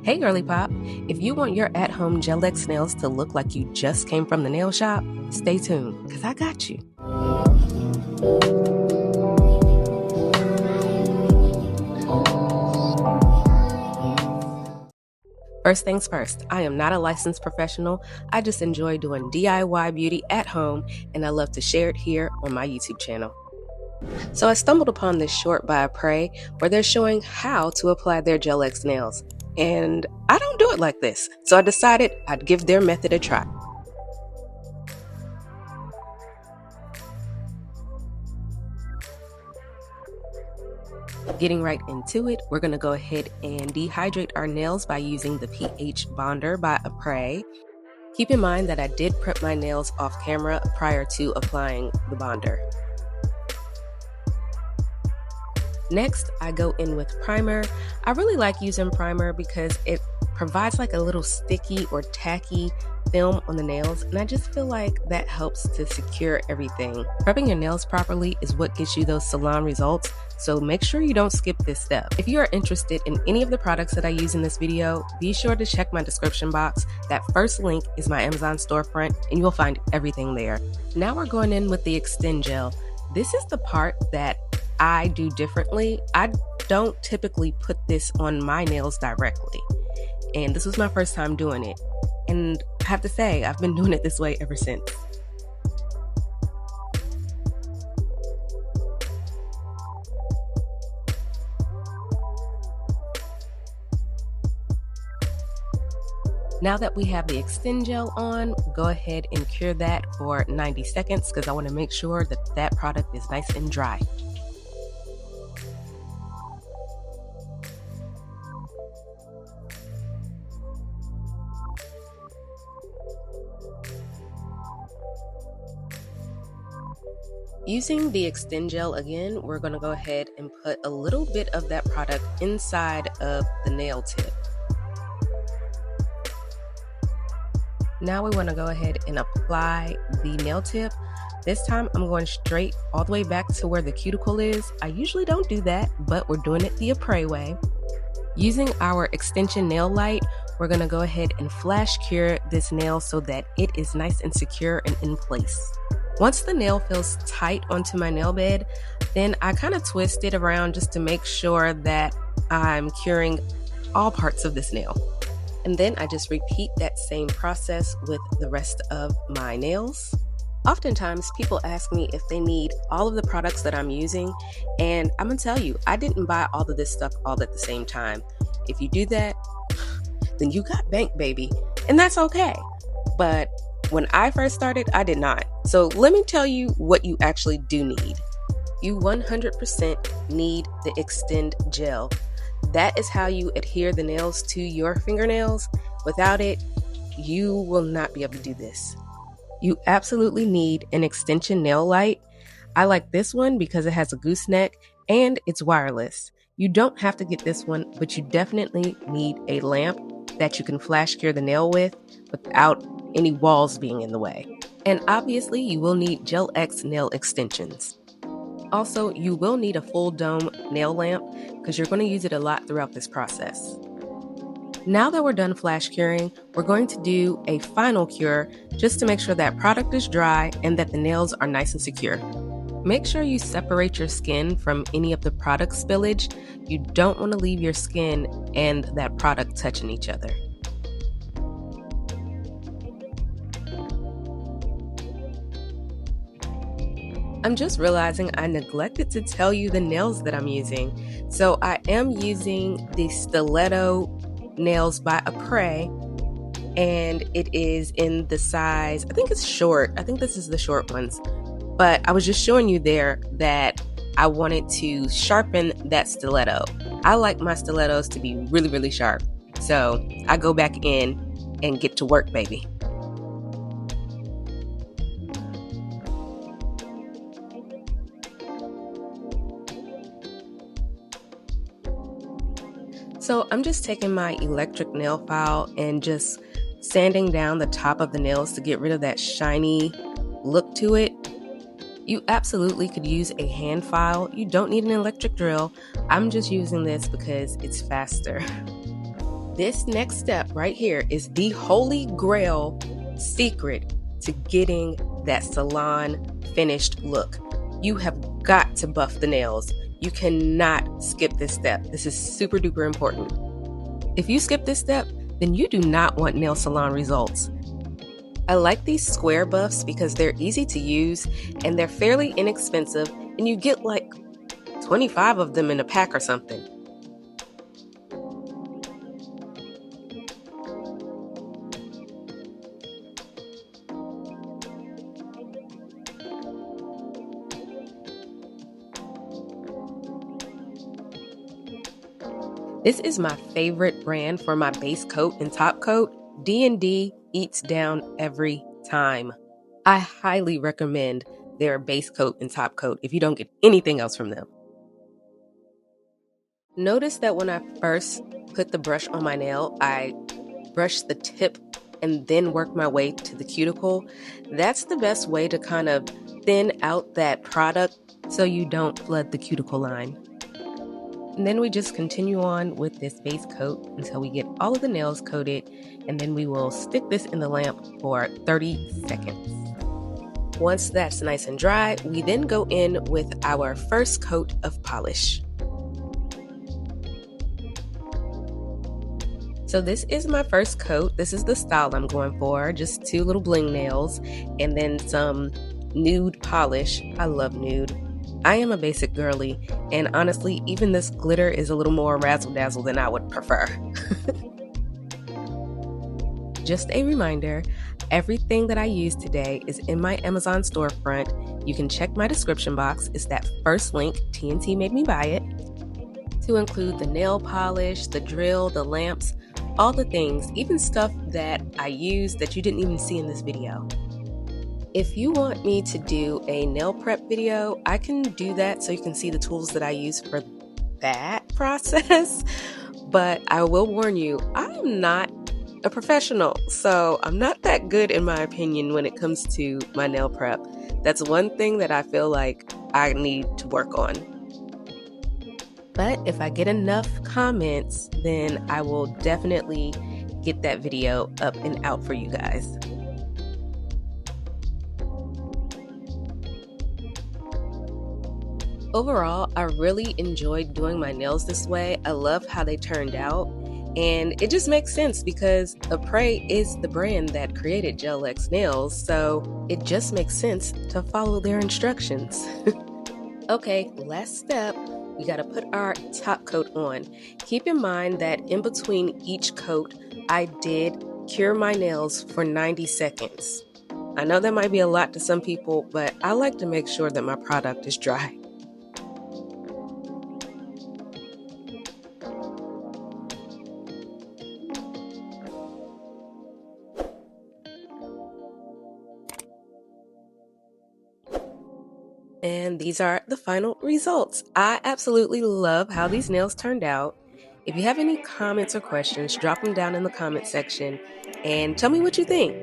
Hey girly pop, if you want your at-home Gel-X nails to look like you just came from the nail shop, stay tuned, because I got you. First things first, I am not a licensed professional. I just enjoy doing DIY beauty at home, and I love to share it here on my YouTube channel. So I stumbled upon this short by Apres where they're showing how to apply their Gel-X nails. And I don't do it like this, so I decided I'd give their method a try. Getting right into it, we're going to go ahead and dehydrate our nails by using the pH Bonder by Apres. Keep in mind that I did prep my nails off camera prior to applying the bonder. Next, I go in with primer. I really like using primer because it provides like a little sticky or tacky film on the nails, and I just feel like that helps to secure everything. Prepping your nails properly is what gets you those salon results, so make sure you don't skip this step. If you are interested in any of the products that I use in this video, be sure to check my description box. That first link is my Amazon storefront, and you'll find everything there. Now we're going in with the Extend Gel. This is the part that I do differently. I don't typically put this on my nails directly, and this was my first time doing it, and I have to say I've been doing it this way ever since. Now that we have the Extend Gel on, go ahead and cure that for 90 seconds because I want to make sure that that product is nice and dry. Using the Extend Gel again, we're going to go ahead and put a little bit of that product inside of the nail tip. Now we want to go ahead and apply the nail tip. This time I'm going straight all the way back to where the cuticle is. I usually don't do that, but we're doing it the Apres way. Using our extension nail light, we're going to go ahead and flash cure this nail so that it is nice and secure and in place. Once the nail feels tight onto my nail bed, then I kind of twist it around just to make sure that I'm curing all parts of this nail. And then I just repeat that same process with the rest of my nails. Oftentimes people ask me if they need all of the products that I'm using, and I'm gonna tell you, I didn't buy all of this stuff all at the same time. If you do that, then you got bank, baby, and that's okay. But when I first started, I did not. So let me tell you what you actually do need. You 100% need the Extend Gel. That is how you adhere the nails to your fingernails. Without it, you will not be able to do this. You absolutely need an extension nail light. I like this one because it has a gooseneck and it's wireless. You don't have to get this one, but you definitely need a lamp that you can flash cure the nail with without any walls being in the way. And obviously you will need Gel-X nail extensions. Also, you will need a full dome nail lamp because you're going to use it a lot throughout this process. Now that we're done flash curing, we're going to do a final cure just to make sure that product is dry and that the nails are nice and secure. Make sure you separate your skin from any of the product spillage. You don't want to leave your skin and that product touching each other. I'm just realizing I neglected to tell you the nails that I'm using. So I am using the Stiletto nails by Apres, and it is in the size, I think it's short. I think this is the short ones. But I was just showing you there that I wanted to sharpen that stiletto. I like my stilettos to be really, really sharp. So I go back in and get to work, baby. So I'm just taking my electric nail file and just sanding down the top of the nails to get rid of that shiny look to it. You absolutely could use a hand file. You don't need an electric drill. I'm just using this because it's faster. This next step right here is the holy grail secret to getting that salon finished look. You have got to buff the nails. You cannot skip this step. This is super duper important. If you skip this step, then you do not want nail salon results. I like these square buffs because they're easy to use and they're fairly inexpensive, and you get like 25 of them in a pack or something. This is my favorite brand for my base coat and top coat. D&D eats down every time. I highly recommend their base coat and top coat if you don't get anything else from them. Notice that when I first put the brush on my nail, I brush the tip and then work my way to the cuticle. That's the best way to kind of thin out that product so you don't flood the cuticle line. And then we just continue on with this base coat until we get all of the nails coated, and then we will stick this in the lamp for 30 seconds. Once that's nice and dry, we then go in with our first coat of polish. So this is my first coat. This is the style I'm going for, just 2 little bling nails and then some nude polish. I love nude. I am a basic girly, and honestly, even this glitter is a little more razzle-dazzle than I would prefer. Just a reminder, everything that I use today is in my Amazon storefront. You can check my description box. It's that first link, TNT made me buy it, to include the nail polish, the drill, the lamps, all the things, even stuff that I use that you didn't even see in this video. If you want me to do a nail prep video, I can do that so you can see the tools that I use for that process. But I will warn you, I'm not a professional, so I'm not that good in my opinion when it comes to my nail prep. That's one thing that I feel like I need to work on. But if I get enough comments, then I will definitely get that video up and out for you guys. Overall, I really enjoyed doing my nails this way. I love how they turned out. And it just makes sense because Apres is the brand that created Gel X nails, so it just makes sense to follow their instructions. Okay, last step. We gotta put our top coat on. Keep in mind that in between each coat, I did cure my nails for 90 seconds. I know that might be a lot to some people, but I like to make sure that my product is dry. And these are the final results. I absolutely love how these nails turned out. If you have any comments or questions, drop them down in the comment section and tell me what you think.